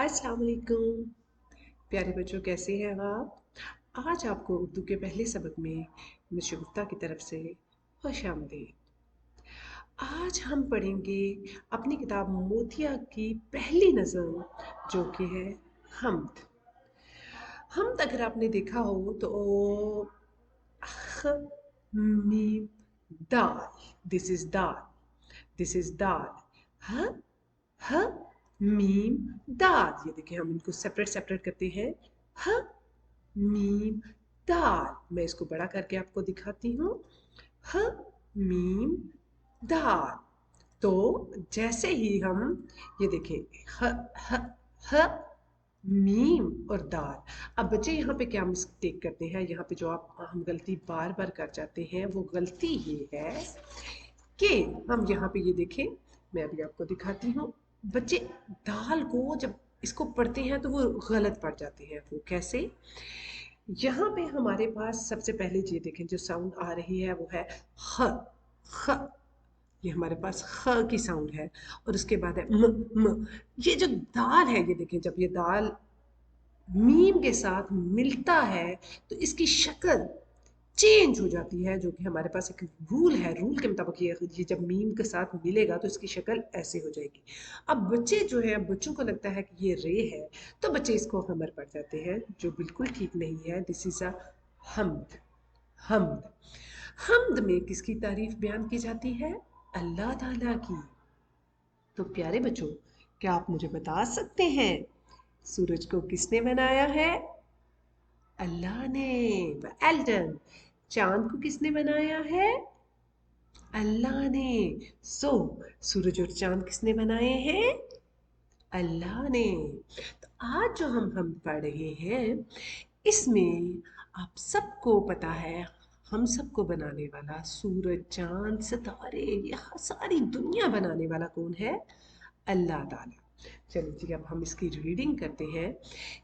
अस्सलाम वालेकुम प्यारे बच्चों, कैसे हैं आप। आज आपको उर्दू के पहले सबक में मिस गुफ्ता की तरफ से खुश आमदीद। आज हम पढ़ेंगे अपनी किताब मोतिया की पहली नज़म, जो कि है हम्द। हम्द अगर आपने देखा हो तो ख मीम दाल, दिस इज दाल, दिस इज दाल। ह ह मीम दाल, ये देखिए हम इनको सेपरेट सेपरेट करते हैं। ह मीम दाल, मैं इसको बड़ा करके आपको दिखाती हूँ। ह मीम दाल। तो जैसे ही हम ये देखें ह ह ह मीम और दाल। अब बच्चे यहाँ पे क्या मिस्टेक करते हैं, यहाँ पे जो हम गलती बार बार कर जाते हैं वो गलती ये है कि हम यहाँ पे ये देखें, मैं अभी आपको दिखाती हूँ। बच्चे दाल को जब इसको पढ़ते हैं तो वो गलत पढ़ जाते हैं। वो कैसे? यहाँ पे हमारे पास सबसे पहले ये देखें जो साउंड आ रही है वो है ह। ख, ये हमारे पास ख की साउंड है और उसके बाद है म। ये जो दाल है, ये देखें जब ये दाल मीम के साथ मिलता है तो इसकी शक्ल चेंज हो जाती है, जो कि हमारे पास एक रूल है। रूल के मुताबिक ये जब मीम के साथ मिलेगा तो इसकी शक्ल ऐसे हो जाएगी। अब बच्चे जो है, बच्चों को लगता है कि ये रे है तो बच्चे इसको हमर पढ़ जाते हैं, जो बिल्कुल ठीक नहीं है। दिस इज अ हमद। हमद। हमद में किसकी तारीफ बयान की जाती है? अल्लाह ताला की। तो प्यारे बच्चों, क्या आप मुझे बता सकते हैं सूरज को किसने बनाया है? अल्लाह ने। Well done. चांद को किसने बनाया है? अल्लाह ने। सो सूरज और चांद किसने बनाए हैं? अल्लाह ने। तो आज जो हम पढ़ रहे हैं इसमें आप सबको पता है, हम सबको बनाने वाला सूरज चांद सितारे, ये सारी दुनिया बनाने वाला कौन है? अल्लाह ताला। चलिए जी, अब हम इसकी रीडिंग करते हैं।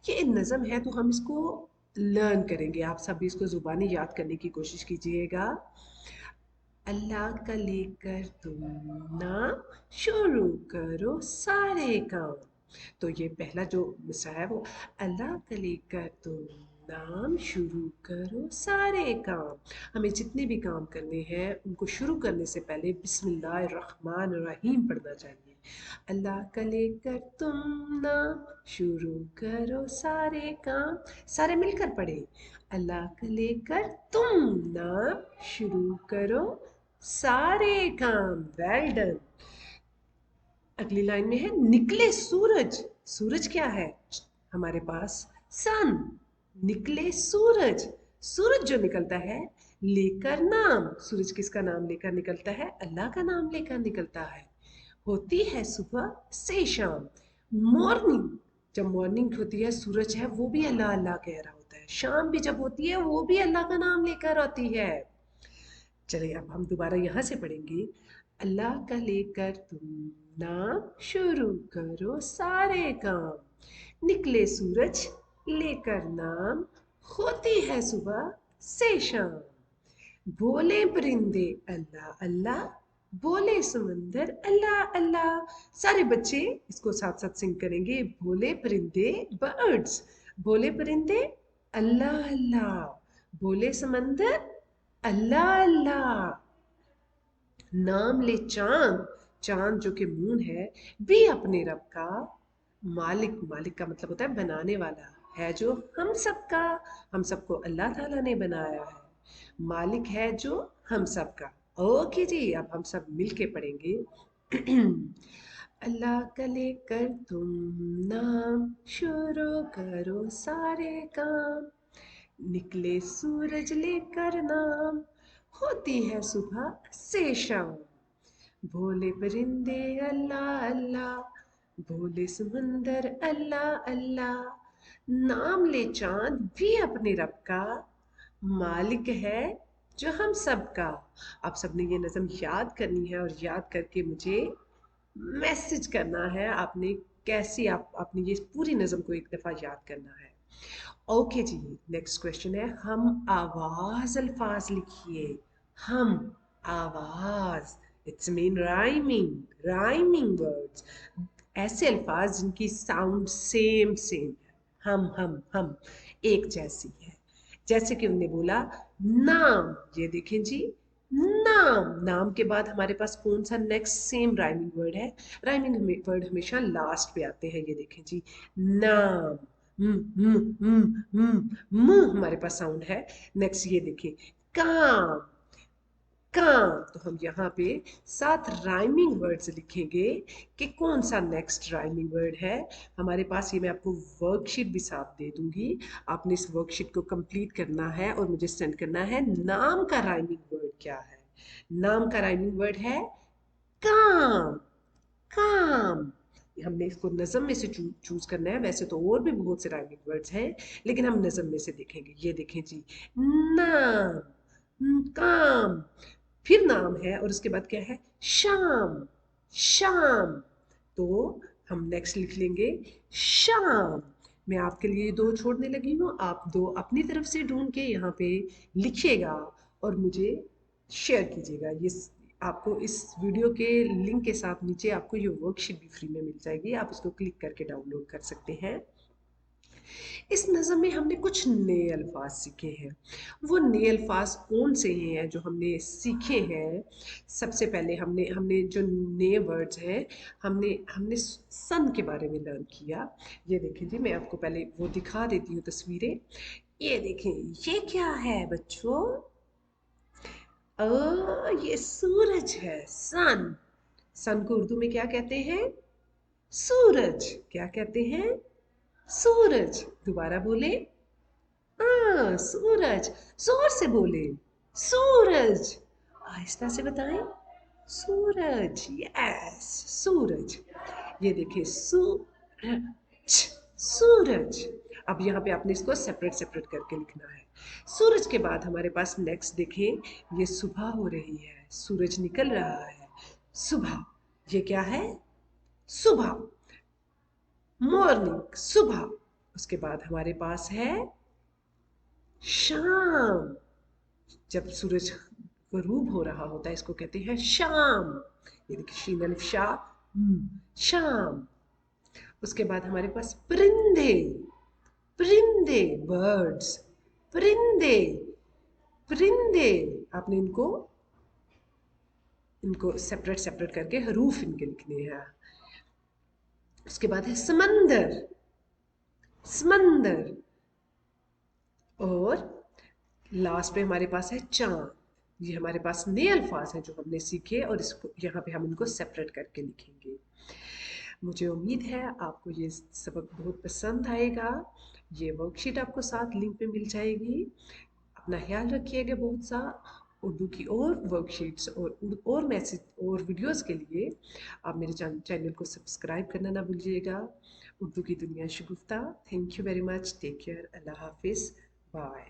ये नज़म है तो हम इसको लर्न करेंगे। आप सब भी इसको ज़ुबानी याद करने की कोशिश कीजिएगा। अल्लाह का लेकर तुम नाम, शुरू करो सारे काम। तो ये पहला जो मिसरा है वो अल्लाह का लेकर तुम नाम, शुरू करो सारे काम। हमें जितने भी काम करने हैं उनको शुरू करने से पहले बिस्मिल्लाहिर्रहमानिर्रहीम पढ़ना चाहिए। अल्लाह का लेकर तुम नाम, शुरू करो सारे काम। सारे मिलकर पढ़े। अल्लाह का लेकर तुम नाम, शुरू करो सारे काम। Well done. अगली लाइन में है निकले सूरज। सूरज क्या है हमारे पास? सन। निकले सूरज। सूरज जो निकलता है लेकर नाम। सूरज किसका नाम लेकर निकलता है? अल्लाह का नाम लेकर निकलता है। होती है सुबह से शाम। मॉर्निंग, जब मॉर्निंग होती है सूरज है वो भी अल्लाह अल्लाह कह रहा होता है। शाम भी जब होती है वो भी अल्लाह का नाम लेकर आती है। चलिए अब हम दोबारा यहाँ से पढ़ेंगे। अल्लाह का लेकर तुम नाम, शुरू करो सारे काम। निकले सूरज लेकर नाम, होती है सुबह से शाम। बोले परिंदे अल्लाह अल्लाह, बोले समंदर अल्लाह अल्लाह। सारे बच्चे इसको साथ साथ सिंग करेंगे। बोले परिंदे, बर्ड्स। बोले परिंदे अल्लाह अल्लाह, बोले समंदर अल्लाह अल्लाह। नाम ले चांद, चांद जो कि मून है, भी अपने रब का। मालिक, मालिक का मतलब होता है बनाने वाला, है जो हम सबका। हम सबको अल्लाह ताला ने बनाया है। मालिक है जो हम सबका। ओके जी, अब हम सब मिलके पढ़ेंगे। अल्लाह का लेकर तुम नाम, शुरू करो सारे काम। निकले सूरज लेकर नाम, होती है सुबह से शाम। भोले परिंदे अल्लाह अल्लाह, भोले समंदर अल्लाह अल्लाह। नाम ले चांद भी अपने रब का, मालिक है जो हम सब का। आप सबने ये नज़म याद करनी है और याद करके मुझे मैसेज करना है। आपने कैसी आपने ये पूरी नज़म को एक दफ़ा याद करना है। ओके जी, नेक्स्ट क्वेश्चन है हम आवाज अल्फाज लिखिए। हम आवाज, it's mean rhyming, rhyming words. ऐसे अल्फाज जिनकी साउंड सेम सेम है, हम एक जैसी है। जैसे कि उन्होंने बोला नाम, ये देखें जी, नाम। नाम के बाद हमारे पास कौन सा नेक्स्ट सेम राइमिंग वर्ड है? राइमिंग वर्ड हमेशा लास्ट पे आते हैं। ये देखें जी, नाम। हमारे पास साउंड है। नेक्स्ट ये देखिए, काम, काम। तो हम यहाँ पे 7 राइमिंग वर्ड्स लिखेंगे कि कौन सा नेक्स्ट राइमिंग वर्ड है हमारे पास। ये मैं आपको वर्कशीट भी साथ दे दूंगी, आपने इस वर्कशीट को कंप्लीट करना है और मुझे सेंड करना है। नाम का राइमिंग वर्ड क्या है? नाम का राइमिंग वर्ड है काम, काम। हमने इसको नज़म में से चूज करना है। वैसे तो और भी बहुत से राइमिंग वर्ड्स हैं, लेकिन हम नज़म में से देखेंगे। ये देखें जी, नाम, काम, फिर नाम है और उसके बाद क्या है? शाम, शाम। तो हम नेक्स्ट लिख लेंगे शाम। मैं आपके लिए 2 छोड़ने लगी हूँ, आप 2 अपनी तरफ से ढूंढ के यहाँ पे लिखिएगा और मुझे शेयर कीजिएगा। ये आपको इस वीडियो के लिंक के साथ नीचे आपको ये वर्कशीट भी फ्री में मिल जाएगी, आप इसको क्लिक करके डाउनलोड कर सकते हैं। इस नज़म में हमने कुछ नए अल्फाज सीखे हैं। वो नए अल्फाज कौन से हैं जो हमने सीखे हैं? सबसे पहले हमने हमने जो नए वर्ड्स हैं, हमने हमने सन के बारे में लर्न किया। ये देखें जी, मैं आपको पहले वो दिखा देती हूँ तस्वीरें। ये देखें, ये क्या है बच्चों? ये सूरज है, सन। सन को उर्दू में क्या कहते हैं? सूरज। क्या कहते हैं? सूरज। दोबारा बोले, हाँ सूरज। जोर से बोले, सूरज। आहिस्ता से बताएं, सूरज। यस, सूरज। ये देखिए, सूरज, सूरज। अब यहाँ पे आपने इसको सेपरेट सेपरेट करके लिखना है। सूरज के बाद हमारे पास नेक्स्ट देखें, ये सुबह हो रही है, सूरज निकल रहा है, सुबह। ये क्या है? सुबह, मॉर्निंग, सुबह। उसके बाद हमारे पास है शाम। जब सूरज गरूब हो रहा होता है, इसको कहते हैं शाम। ये देखिए, शीन अलिफ शाह, शाम। उसके बाद हमारे पास परिंदे, परिंदे, बर्ड्स, परिंदे, परिंदे। आपने इनको इनको सेपरेट सेपरेट करके हरूफ इनके लिखने हैं। उसके बाद है समंदर, समंदर। और लास्ट पे हमारे पास है चांद। ये हमारे पास नए अल्फाज हैं जो हमने सीखे और इसको यहाँ पे हम इनको सेपरेट करके लिखेंगे। मुझे उम्मीद है आपको ये सबक बहुत पसंद आएगा। ये वर्कशीट आपको साथ लिंक पे मिल जाएगी। अपना ख्याल रखिएगा बहुत सा। उर्दू की और वर्कशीट्स और मैसेज और वीडियोस के लिए आप मेरे चैनल को सब्सक्राइब करना ना भूलिएगा। उर्दू की दुनिया Shagufta. Thank you very much. Take care. अल्लाह हाफिज़। बाय।